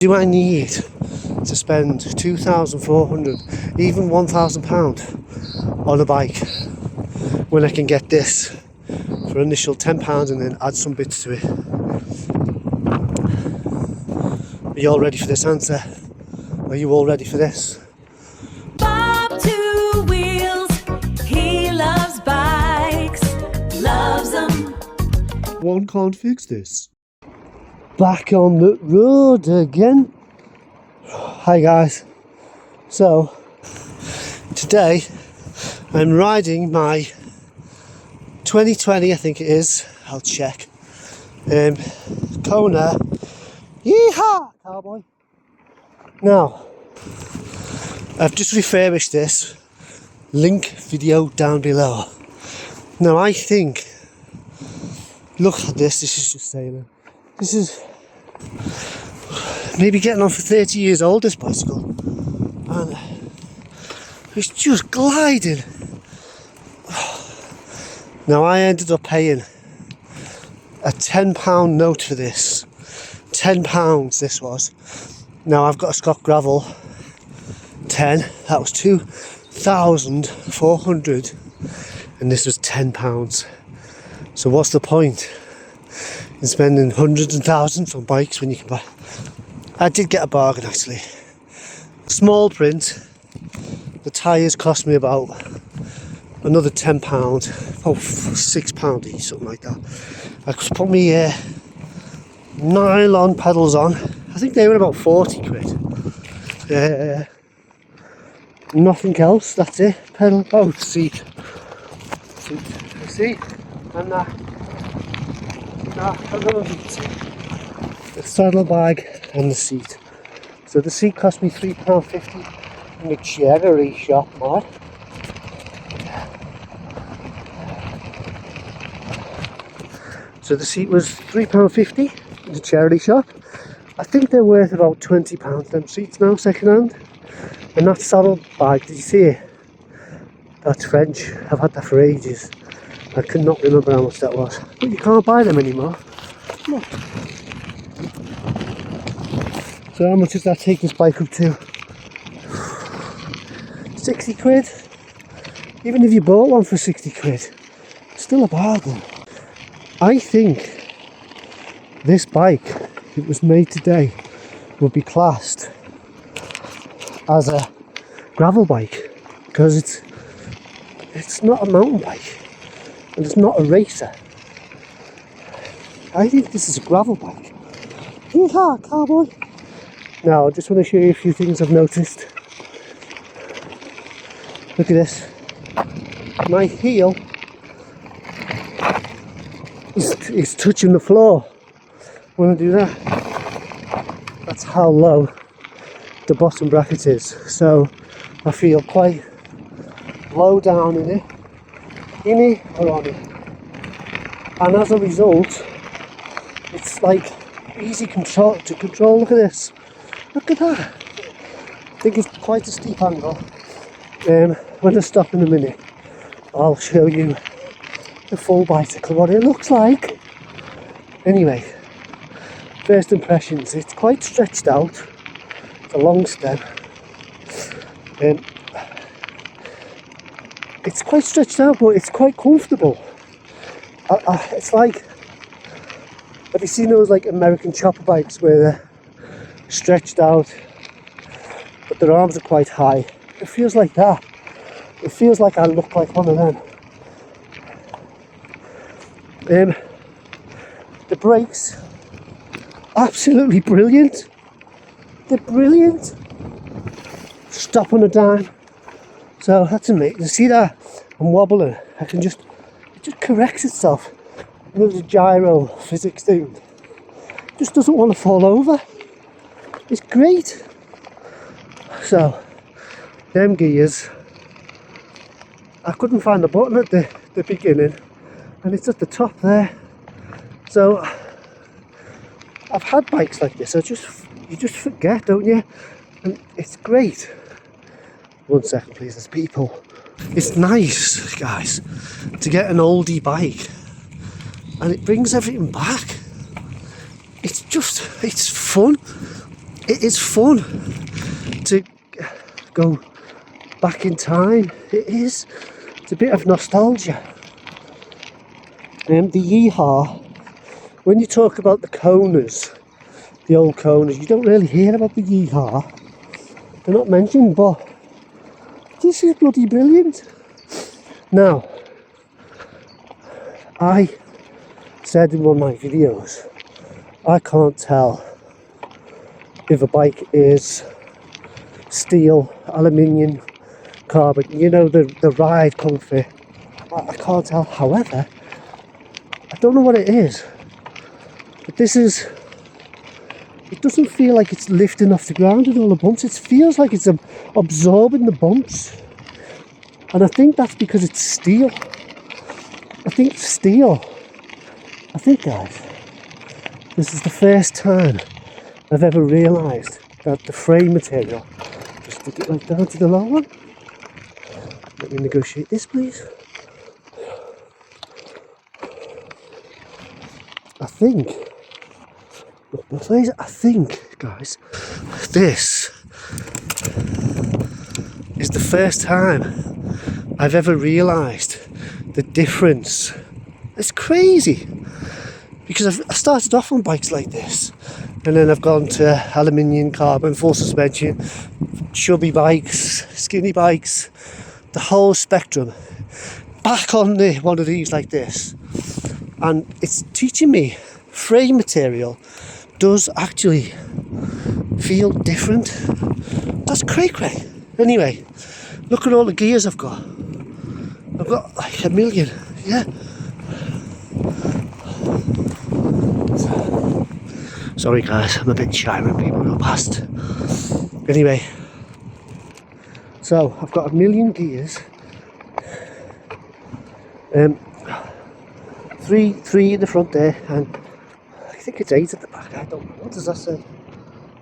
Do I need to spend £2,400, even £1,000 on a bike when I can get this for initial £10 and then add some bits to it? Are you all ready for this answer? Are you all ready for this? Bob Two Wheels, he loves bikes, loves them. One can't fix this. Back on the road again. Hi guys. So today I'm riding my 2020, I think it is, I'll check, Kona. Yeehaw, cowboy. Now I've just refurbished this. Link video down below. Now I think, look at this is just saying it. This is maybe getting on for 30 years old, this bicycle. And it's just gliding. Now I ended up paying a £10 note for this. £10 this was. Now I've got a Scott Gravel 10. That was £2,400 and this was £10. So what's the point in spending hundreds and thousands on bikes when you can buy? I did get a bargain actually. Small print. The tyres cost me about another £10, about £6 each, something like that. I could put me nylon pedals on. I think they were about 40 quid. Nothing else, that's it. Pedal, oh, seat, and that. The saddle bag and the seat. So the seat cost me £3.50 in the charity shop, mod. So the seat was £3.50 in the charity shop. I think they're worth about £20, them seats now, second hand. And that saddle bag, did you see it? That's French. I've had that for ages. I cannot remember how much that was. But you can't buy them anymore. Look. So how much does that take this bike up to? 60 quid? Even if you bought one for 60 quid, it's still a bargain. I think this bike, if it was made today, would be classed as a gravel bike because it's not a mountain bike and it's not a racer. I think this is a gravel bike. Yeehaw, cowboy! Now I just want to show you a few things I've noticed. Look at this. My heel is touching the floor when I do that. That's how low the bottom bracket is. So I feel quite low down in it or on it. And as a result, it's like easy to control. Look at this. Look at that. I think it's quite a steep angle. When I stop in a minute, I'll show you the full bicycle, what it looks like. Anyway, first impressions, it's quite stretched out. It's a long stem. It's quite stretched out, but it's quite comfortable. It's like, have you seen those like American chopper bikes where they're stretched out, but their arms are quite high? It feels like that. It feels like I look like one of them. The brakes, absolutely brilliant. They're brilliant. Stop on a dime. So that's amazing. See that? I'm wobbling. It just corrects itself. You know, the gyro physics thing. Just doesn't want to fall over. It's great. So, them gears. I couldn't find the button at the beginning, and it's at the top there. So I've had bikes like this. You just forget, don't you? And it's great. 1 second, please. There's people. It's nice, guys, to get an oldie bike, and it brings everything back. It's fun. it is fun to go back in time. It is. It's a bit of nostalgia. The Yeehaw, when you talk about the Koners, the old Koners, you don't really hear about the Yeehaw. They're not mentioned, but this is bloody brilliant. Now, I said in one of my videos, I can't tell if a bike is steel, aluminium, carbon, you know, the ride comfort. I can't tell. However, I don't know what it is, but this is, it doesn't feel like it's lifting off the ground with all the bumps. It feels like it's absorbing the bumps. And I think that's because it's steel. I think steel. I think, guys, this is the first time I've ever realised that the frame material, just stick it right down to the low one. Let me negotiate this, please. I think, look my face, I think, guys, this is the first time I've ever realised the difference. It's crazy, because I started off on bikes like this, and then I've gone to aluminium, carbon, full suspension, chubby bikes, skinny bikes, the whole spectrum. Back on one of these like this, and it's teaching me frame material does actually feel different. That's cray. Anyway, look at all the gears I've got. I've got like a million, yeah. Sorry guys, I'm a bit shy when people go past. Anyway, so I've got a million gears. Three in the front there, and I think it's 8 at the back. I don't know. What does that say?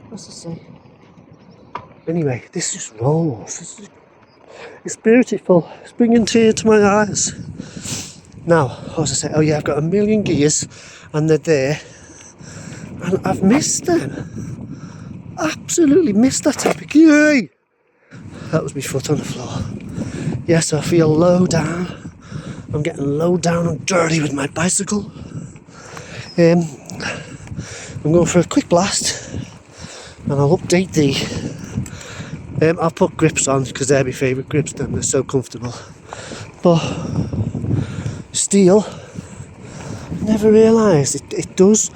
What's it say? Anyway, this just rolls. It's beautiful. It's bringing tears to my eyes. Now, what was I saying? Oh yeah, I've got a million gears, and they're there, and I've missed them. Absolutely missed that topic. Yay! That was my foot on the floor. Yes, I feel low down. I'm getting low down and dirty with my bicycle. I'm going for a quick blast, and I'll update the. I'll put grips on because they're my favourite grips. Then they're so comfortable. But steel, never realised it does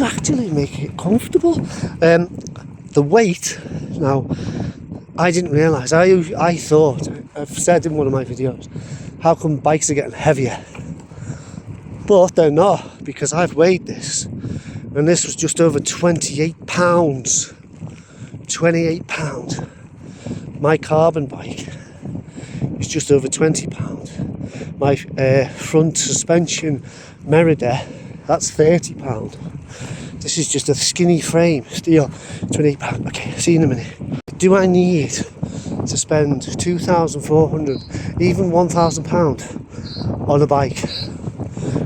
actually make it comfortable. The weight now, I didn't realise. I thought, I've said in one of my videos, how come bikes are getting heavier? But they're not, because I've weighed this, and this was just over 28 pounds. 28 pounds. My carbon bike is just over 20 pounds. My front suspension Merida, that's 30 pounds. This is just a skinny frame, steel, 28 pounds. Okay, see you in a minute. Do I need to spend 2,400, even 1,000 pounds on a bike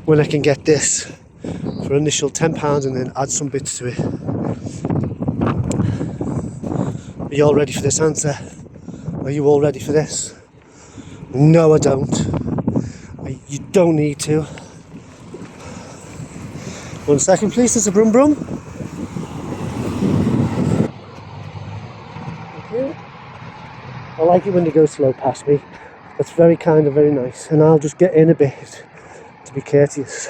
when I can get this for initial £10 and then add some bits to it? Are you all ready for this answer? Are you all ready for this? No, I don't. You don't need to. 1 second, please. There's a brum brum. Thank you. I like it when they go slow past me. That's very kind and very nice. And I'll just get in a bit to be courteous.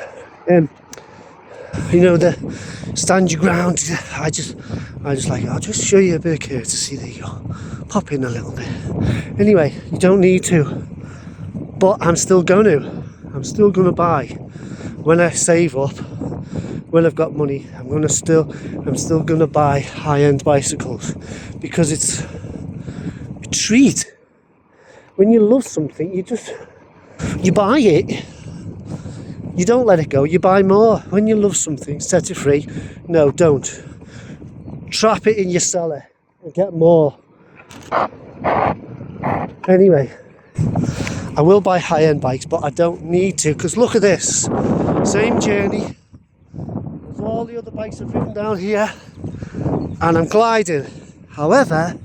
You know, the stand your ground. I just like, I'll just show you a bit of courtesy. There you go. Pop in a little bit. Anyway, you don't need to, but I'm still going to buy when I save up. When I've got money, I'm still going to buy high-end bicycles, because it's a treat. When you love something, you buy it. You don't let it go, you buy more. When you love something, set it free. No, don't. Trap it in your cellar and get more. Anyway, I will buy high-end bikes, but I don't need to, because look at this. Same journey as all the other bikes I've ridden down here. and I'm gliding. However,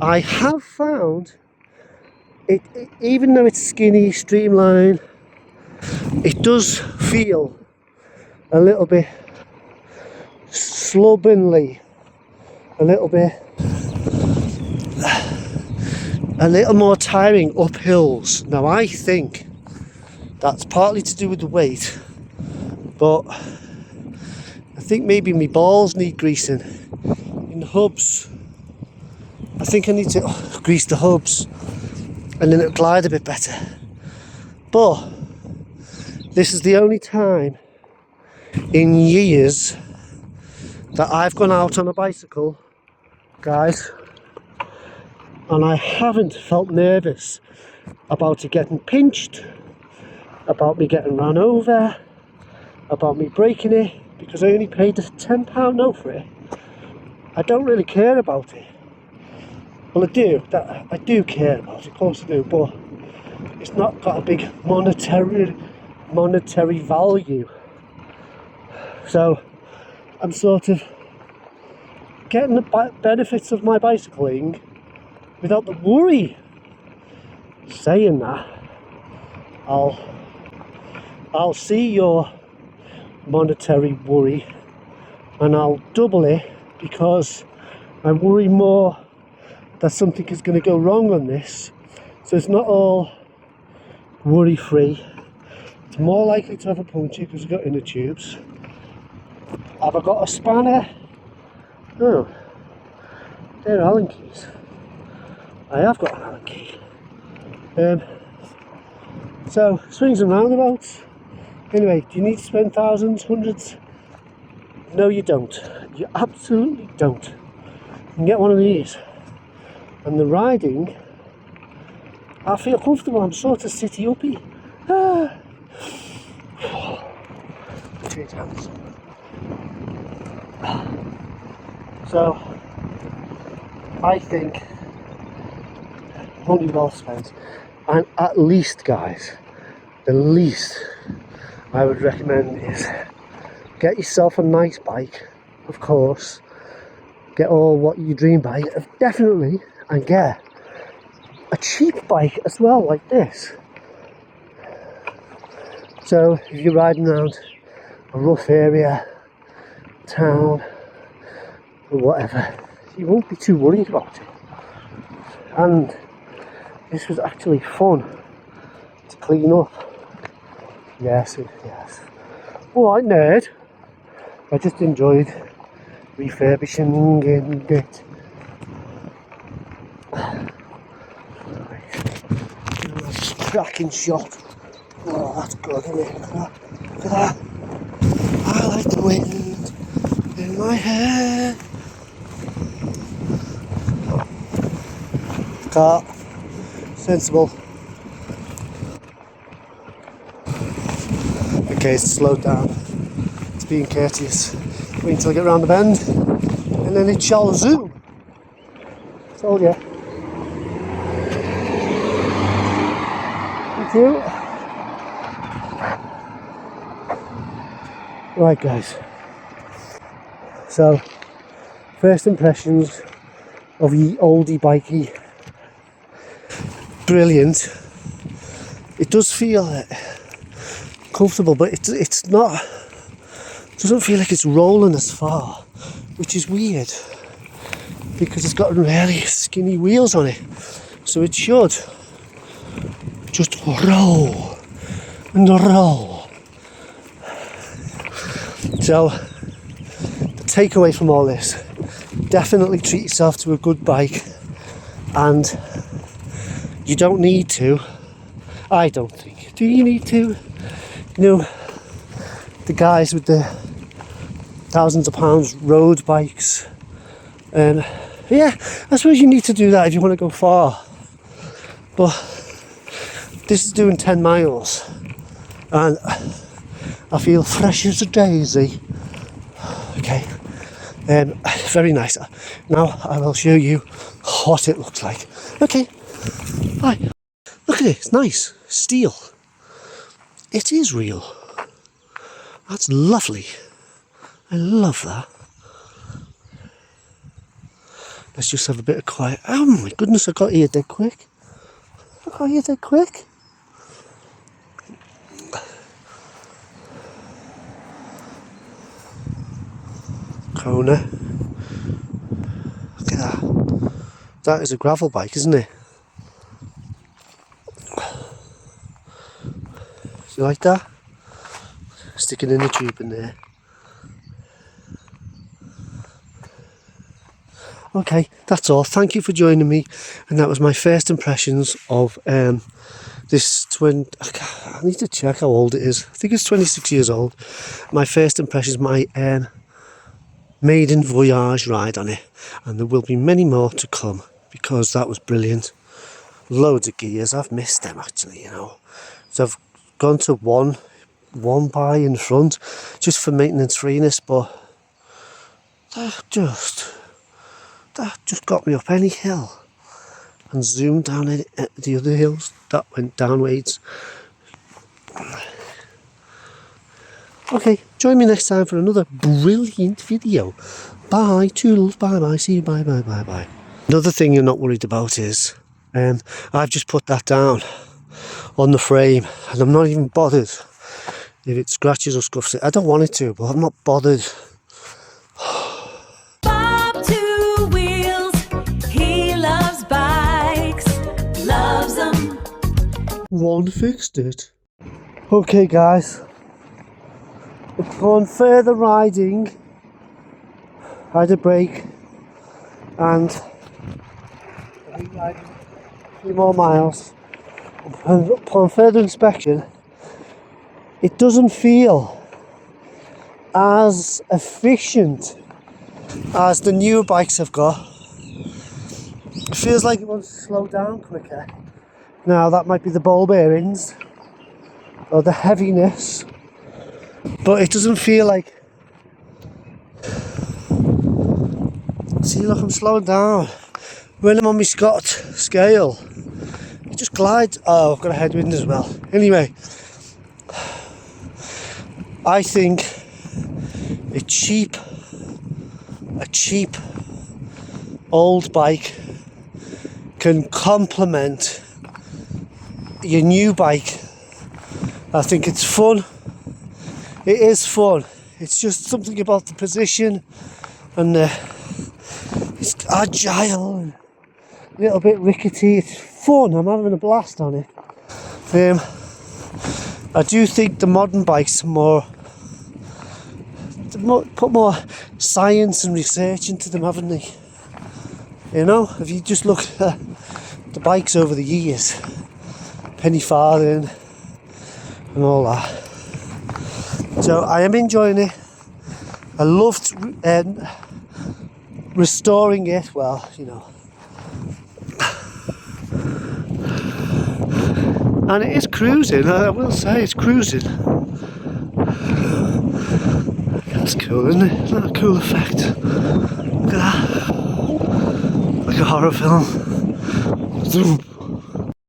I have found it, even though it's skinny, streamlined, it does feel a little bit slovenly, a little more tiring up hills. Now I think that's partly to do with the weight, but I think maybe my balls need greasing in the hubs. I think I need to grease the hubs and then it'll glide a bit better. But this is the only time in years that I've gone out on a bicycle, guys, and I haven't felt nervous about it getting pinched, about me getting run over, about me breaking it, because I only paid a £10 note for it. I don't really care about it. Well, I do care about it, of course I do, but it's not got a big monetary value. So I'm sort of getting the benefits of my bicycling without the worry. Saying that, I'll see your monetary worry and I'll double it, because I worry more that something is going to go wrong on this. So it's not all worry free. It's more likely to have a puncture because I've got inner tubes. Have I got a spanner? No, they're Allen keys. I have got an Allen key. So swings and roundabouts. Anyway, do you need to spend thousands, hundreds? No, you don't. You absolutely don't. You can get one of these, and the riding, I feel comfortable. I'm sort of city uppy. Change hands. So I think money well spent, and at least, guys, the least I would recommend is get yourself a nice bike, of course, get all what you dream by, definitely, and get a cheap bike as well, like this. So if you're riding around a rough area, town, or whatever, you won't be too worried about it. And this was actually fun to clean up. Yes. Alright, nerd. I just enjoyed refurbishing it. Cracking shot. Oh, that's good, isn't it? Look at that. I like the wind in my hair. Car. Sensible. Okay, it's slowed down. It's being courteous. Wait until I get round the bend, and then it shall zoom. Told ya. Thank you. Right, guys. So, first impressions of the oldie bikey. Brilliant. It does feel comfortable, but it's not. It doesn't feel like it's rolling as far, which is weird because it's got really skinny wheels on it. So it should just roll and roll. So the takeaway from all this: definitely treat yourself to a good bike, and you don't need to. I don't think. Do you need to? You know, the guys with the thousands of pounds road bikes, and yeah, I suppose you need to do that if you want to go far. But this is doing 10 miles, and I feel fresh as a daisy. Okay, very nice. Now I will show you what it looks like. Okay, bye. Look at it, it's nice. Steel. It is real. That's lovely. I love that. let's just have a bit of quiet. Oh my goodness, I got here dead quick. Kona. Look at that. That is a gravel bike, isn't it? You like that? Sticking in the tube in there. Okay, that's all. Thank you for joining me. And that was my first impressions of this twin. I need to check how old it is. I think it's 26 years old. My first impressions, my maiden voyage ride on it. And there will be many more to come because that was brilliant. Loads of gears. I've missed them actually, you know. So I've gone to one by in front just for maintenance freeness, but that just got me up any hill and zoomed down at the other hills that went downwards. Okay, join me next time for another brilliant video. Bye, toodles, bye, see you, bye. Another thing you're not worried about is I've just put that down on the frame and I'm not even bothered if it scratches or scuffs it. I don't want it to, but I'm not bothered. Bob Two Wheels, he loves bikes, loves them. One fixed it. Okay guys, upon further riding, I had a break and riding a few more miles. And upon further inspection, it doesn't feel as efficient as the newer bikes I've got. It feels like it wants to slow down quicker. Now that might be the ball bearings or the heaviness, but it doesn't feel like... See, look, I'm slowing down. When I'm on my Scott scale, it just glides. Oh, I've got a headwind as well. Anyway, I think a cheap old bike can complement your new bike. I think it's fun. It is fun. It's just something about the position and it's agile and a little bit rickety. It's fun. I'm having a blast on it. I do think the modern bikes are put more science and research into them, haven't they? You know, if you just look at the bikes over the years, penny farthing and all that. So I am enjoying it. I loved restoring it. Well, you know, and it is cruising. I will say it's cruising. That's cool, isn't it? Isn't that a cool effect? Look at that. Like a horror film.